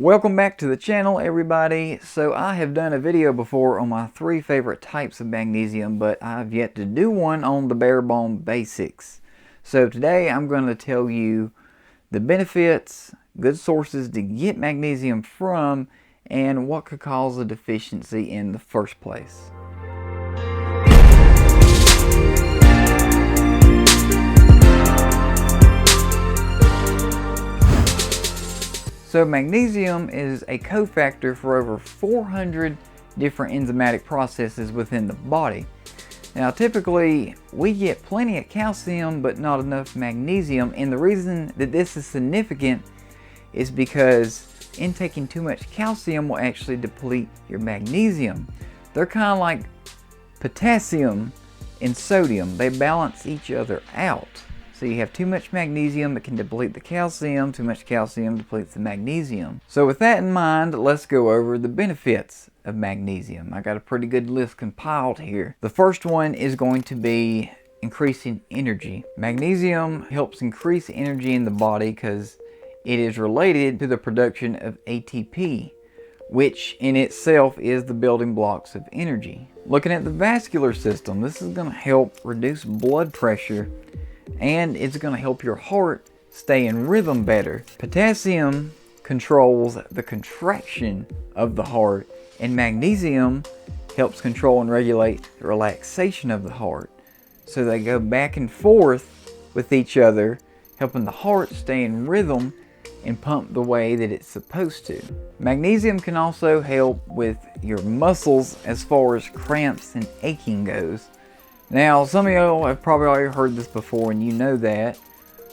Welcome back to the channel, everybody. So I have done a video before on my 3 favorite types of magnesium, but I've yet to do one on the bare bone basics. So today I'm going to tell you the benefits, good sources to get magnesium from, and what could cause a deficiency in the first place. So magnesium is a cofactor for over 400 different enzymatic processes within the body. Now typically we get plenty of calcium but not enough magnesium, and the reason that this is significant is because intaking too much calcium will actually deplete your magnesium. They're kind of like potassium and sodium. They balance each other out. So you have too much magnesium, it can deplete the calcium. Too much calcium depletes the magnesium. So with that in mind, let's go over the benefits of magnesium. I got a pretty good list compiled here. The first one is going to be increasing energy. Magnesium helps increase energy in the body because it is related to the production of ATP, which in itself is the building blocks of energy. Looking at the vascular system, this is going to help reduce blood pressure, and it's going to help your heart stay in rhythm better. Potassium controls the contraction of the heart, and magnesium helps control and regulate the relaxation of the heart. So they go back and forth with each other, helping the heart stay in rhythm and pump the way that it's supposed to. Magnesium can also help with your muscles as far as cramps and aching goes. Now, some of y'all have probably already heard this before and you know that,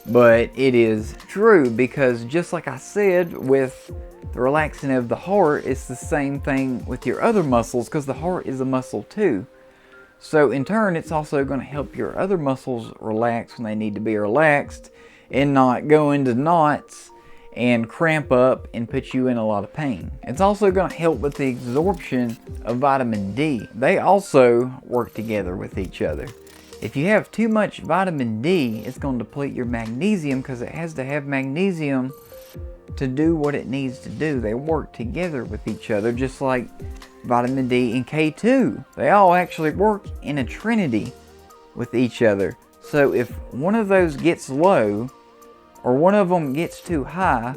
but it is true because just like I said with the relaxing of the heart, it's the same thing with your other muscles because the heart is a muscle too. So in turn, it's also going to help your other muscles relax when they need to be relaxed and not go into knots and cramp up and put you in a lot of pain. It's also going to help with the absorption of vitamin D. They also work together with each other. If you have too much vitamin D, it's going to deplete your magnesium because it has to have magnesium to do what it needs to do. They work together with each other just like vitamin D and K2. They all actually work in a trinity with each other. So if one of those gets low, or one of them gets too high,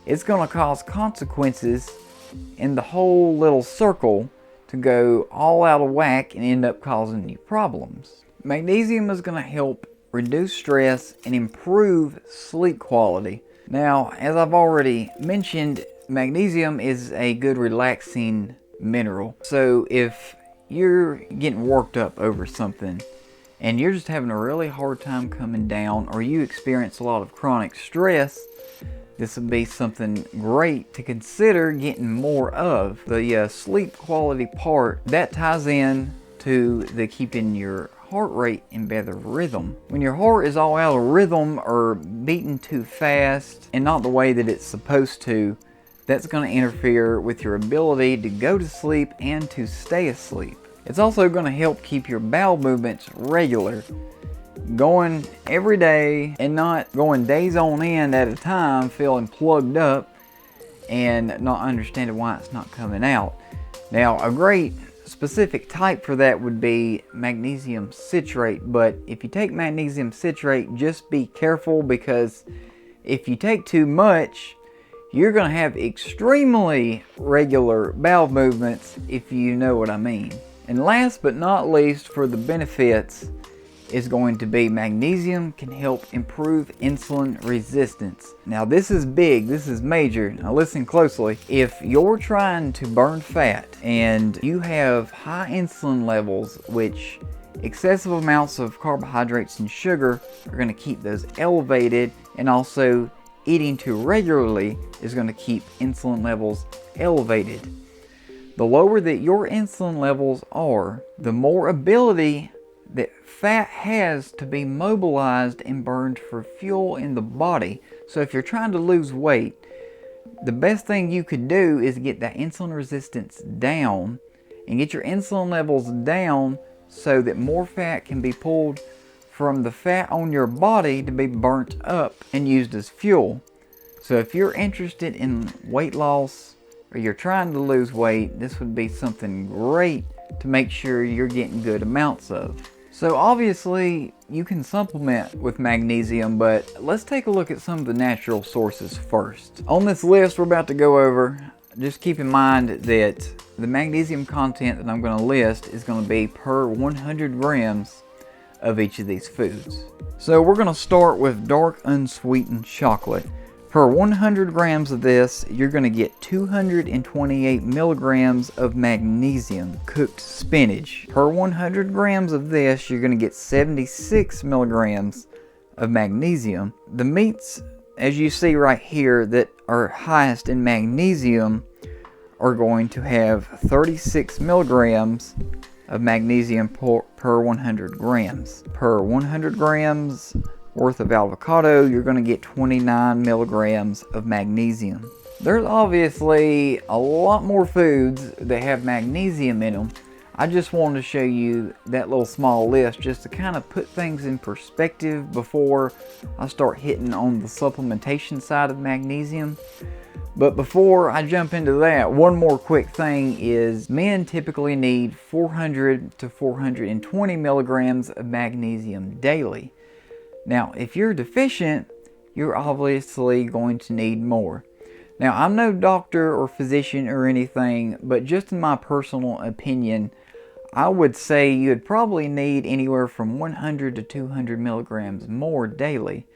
it's going to cause consequences in the whole little circle to go all out of whack and end up causing you problems. Magnesium is going to help reduce stress and improve sleep quality. Now, as I've already mentioned, magnesium is a good relaxing mineral. So if you're getting worked up over something, and you're just having a really hard time coming down, or you experience a lot of chronic stress, this would be something great to consider getting more of. The sleep quality part, that ties in to the keeping your heart rate in better rhythm. When your heart is all out of rhythm or beating too fast and not the way that it's supposed to, that's going to interfere with your ability to go to sleep and to stay asleep. It's also going to help keep your bowel movements regular, going every day and not going days on end at a time feeling plugged up and not understanding why it's not coming out. Now, a great specific type for that would be magnesium citrate, but if you take magnesium citrate, just be careful because if you take too much, you're going to have extremely regular bowel movements, if you know what I mean. And last but not least, for the benefits, is going to be magnesium can help improve insulin resistance. Now this is big, this is major. Now listen closely. If you're trying to burn fat and you have high insulin levels, which excessive amounts of carbohydrates and sugar are going to keep those elevated, and also eating too regularly is going to keep insulin levels elevated. The lower that your insulin levels are, the more ability that fat has to be mobilized and burned for fuel in the body. So if you're trying to lose weight, the best thing you could do is get that insulin resistance down and get your insulin levels down so that more fat can be pulled from the fat on your body to be burnt up and used as fuel. So if you're interested in weight loss or you're trying to lose weight, this would be something great to make sure you're getting good amounts of. So obviously you can supplement with magnesium, but let's take a look at some of the natural sources first. On this list we're about to go over, just keep in mind that the magnesium content that I'm going to list is going to be per 100 grams of each of these foods. So we're going to start with dark unsweetened chocolate. Per 100 grams of this, you're going to get 228 milligrams of magnesium. Cooked spinach. Per 100 grams of this, you're going to get 76 milligrams of magnesium. The meats, as you see right here, that are highest in magnesium are going to have 36 milligrams of magnesium per 100 grams. Per 100 grams worth of avocado, you're going to get 29 milligrams of magnesium. There's obviously a lot more foods that have magnesium in them. I just wanted to show you that little small list just to kind of put things in perspective before I start hitting on the supplementation side of magnesium. But before I jump into that, one more quick thing is men typically need 400 to 420 milligrams of magnesium daily. Now, if you're deficient, you're obviously going to need more. Now, I'm no doctor or physician or anything, but just in my personal opinion, I would say you'd probably need anywhere from 100 to 200 milligrams more daily.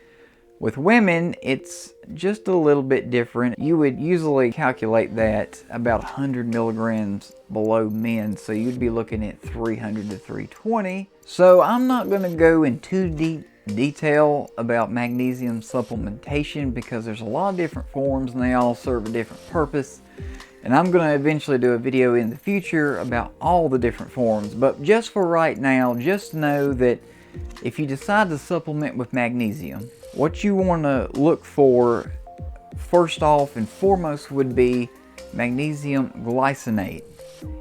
With women, it's just a little bit different. You would usually calculate that about 100 milligrams below men, so you'd be looking at 300 to 320. So I'm not going to go in too deep detail about magnesium supplementation because there's a lot of different forms and they all serve a different purpose, and I'm going to eventually do a video in the future about all the different forms. But just for right now, just know that if you decide to supplement with magnesium, what you want to look for first off and foremost would be magnesium glycinate.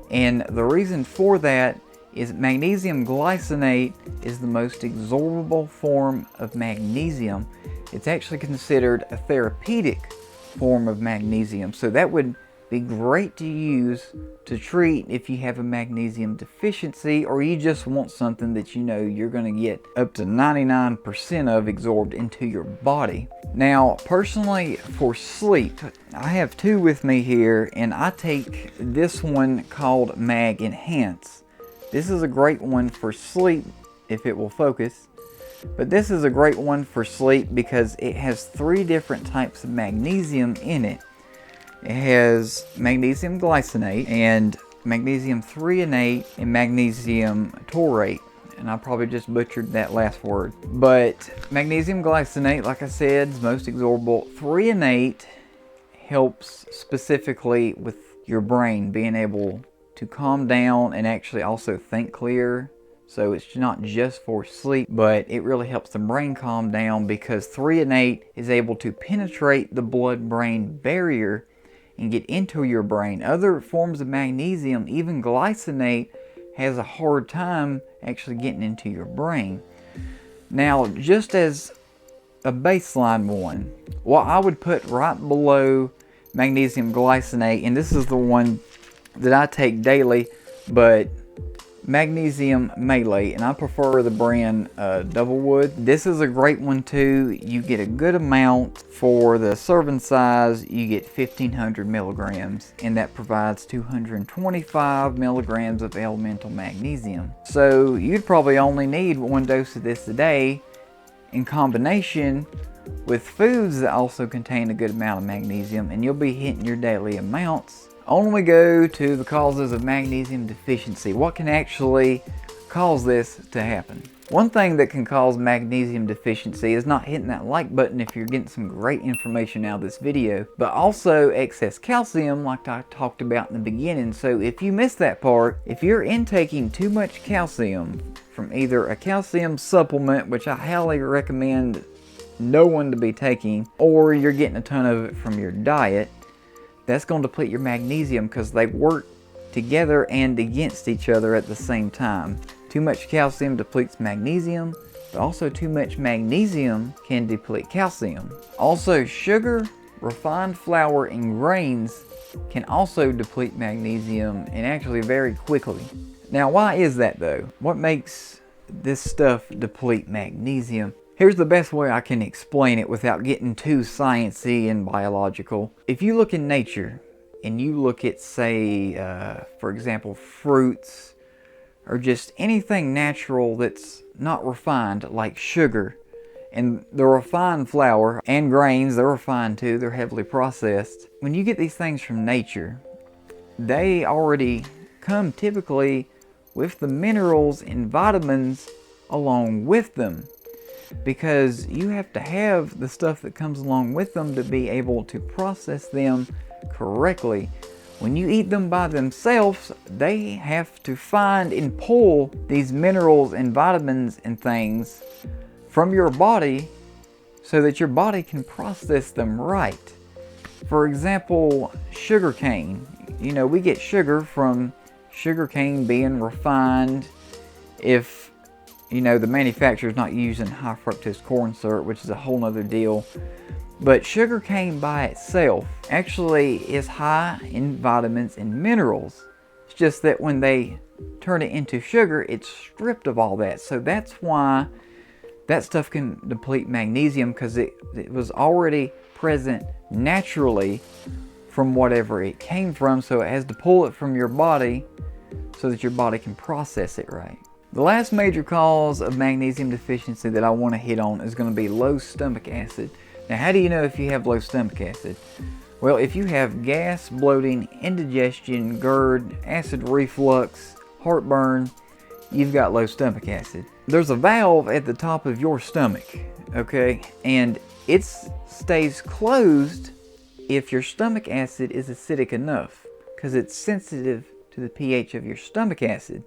And the reason for that is magnesium glycinate is the most absorbable form of magnesium. It's actually considered a therapeutic form of magnesium, so that would be great to use to treat if you have a magnesium deficiency or you just want something that you know you're going to get up to 99% of absorbed into your body. Now, personally, for sleep, I have two with me here, and I take this one called MagEnhance. This is a great one for sleep if it will focus, but this is a great one for sleep because it has 3 different types of magnesium in it. It has magnesium glycinate and magnesium threonate and magnesium taurate, and I probably just butchered that last word. But magnesium glycinate, like I said, is most absorbable. Threonate helps specifically with your brain being able to calm down and actually also think clear. So it's not just for sleep, but it really helps the brain calm down because threonate is able to penetrate the blood-brain barrier and get into your brain. Other forms of magnesium, even glycinate, has a hard time actually getting into your brain. Now, just as a baseline one, what I would put right below magnesium glycinate, and this is the one that I take daily, but magnesium malate, and I prefer the brand Doublewood. This is a great one too. You get a good amount for the serving size. You get 1500 milligrams, and that provides 225 milligrams of elemental magnesium. So you'd probably only need 1 dose of this a day in combination with foods that also contain a good amount of magnesium, and you'll be hitting your daily amounts. On we go to the causes of magnesium deficiency. What can actually cause this to happen? One thing that can cause magnesium deficiency is not hitting that like button if you're getting some great information out of this video, but also excess calcium like I talked about in the beginning. So if you missed that part, if you're intaking too much calcium from either a calcium supplement, which I highly recommend no one to be taking, or you're getting a ton of it from your diet, that's going to deplete your magnesium because they work together and against each other at the same time. Too much calcium depletes magnesium, but also too much magnesium can deplete calcium. Also, sugar refined flour and grains can also deplete magnesium, and actually very quickly. Now, why is that though? What makes this stuff deplete magnesium? Here's the best way I can explain it without getting too sciencey and biological. If you look in nature and you look at, say, for example, fruits or just anything natural that's not refined, like sugar, and the refined flour and grains, they're refined too, they're heavily processed. When you get these things from nature, they already come typically with the minerals and vitamins along with them, because you have to have the stuff that comes along with them to be able to process them correctly. When you eat them by themselves, they have to find and pull these minerals and vitamins and things from your body so that your body can process them right. For example, sugar cane. You know, we get sugar from sugar cane being refined. If, you know, the manufacturer's not using high fructose corn syrup, which is a whole nother deal. But sugar cane by itself actually is high in vitamins and minerals. It's just that when they turn it into sugar, it's stripped of all that. So that's why that stuff can deplete magnesium, because it was already present naturally from whatever it came from. So it has to pull it from your body so that your body can process it right. The last major cause of magnesium deficiency that I want to hit on is going to be low stomach acid. Now, how do you know if you have low stomach acid? Well, if you have gas, bloating, indigestion, GERD, acid reflux, heartburn, you've got low stomach acid. There's a valve at the top of your stomach, okay? And it stays closed if your stomach acid is acidic enough, because it's sensitive to the pH of your stomach acid.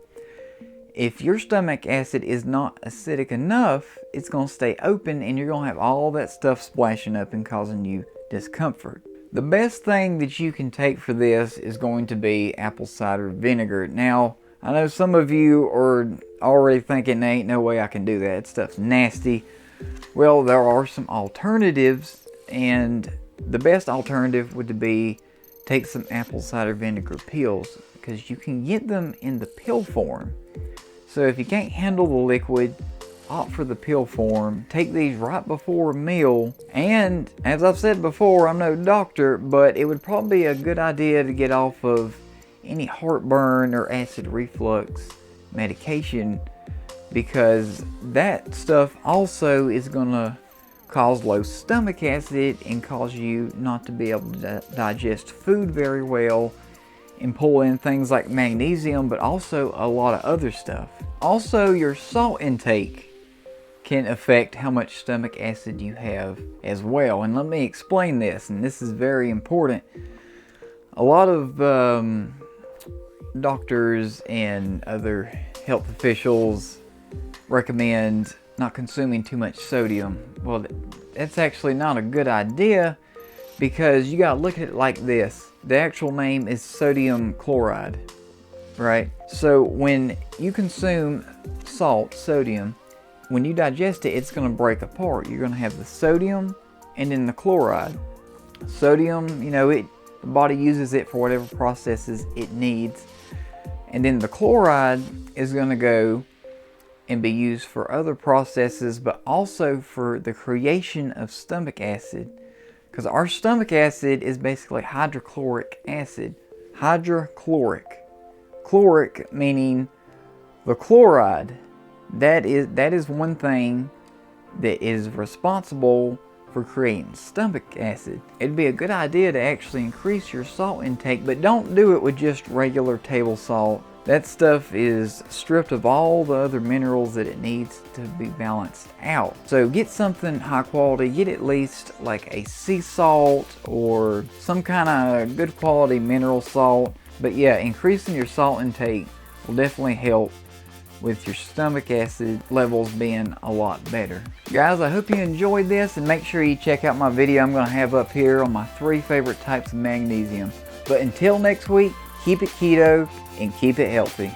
If your stomach acid is not acidic enough, it's going to stay open and you're going to have all that stuff splashing up and causing you discomfort. The best thing that you can take for this is going to be apple cider vinegar. Now, I know some of you are already thinking, there ain't no way I can do that. That stuff's nasty. Well, there are some alternatives, and the best alternative would be take some apple cider vinegar pills, because you can get them in the pill form. So if you can't handle the liquid, opt for the pill form. Take these right before a meal. And as I've said before, I'm no doctor, but it would probably be a good idea to get off of any heartburn or acid reflux medication, because that stuff also is going to cause low stomach acid and cause you not to be able to digest food very well and pull in things like magnesium, but also a lot of other stuff. Also, your salt intake can affect how much stomach acid you have as well. And let me explain this, and this is very important. A lot of doctors and other health officials recommend not consuming too much sodium. Well, that's actually not a good idea, because you gotta look at it like this. The actual name is sodium chloride, right? So when you consume salt, sodium, when you digest it, it's gonna break apart. You're gonna have the sodium and then the chloride. Sodium, you know, the body uses it for whatever processes it needs. And then the chloride is gonna go and be used for other processes, but also for the creation of stomach acid. Because our stomach acid is basically hydrochloric acid. Hydrochloric. Chloric meaning the chloride. That is one thing that is responsible for creating stomach acid. It'd be a good idea to actually increase your salt intake, but don't do it with just regular table salt. That stuff is stripped of all the other minerals that it needs to be balanced out. So get something high quality. Get at least like a sea salt or some kind of good quality mineral salt. But yeah, increasing your salt intake will definitely help with your stomach acid levels being a lot better. Guys, I hope you enjoyed this, and make sure you check out my video I'm going to have up here on my 3 favorite types of magnesium. But until next week, keep it keto and keep it healthy.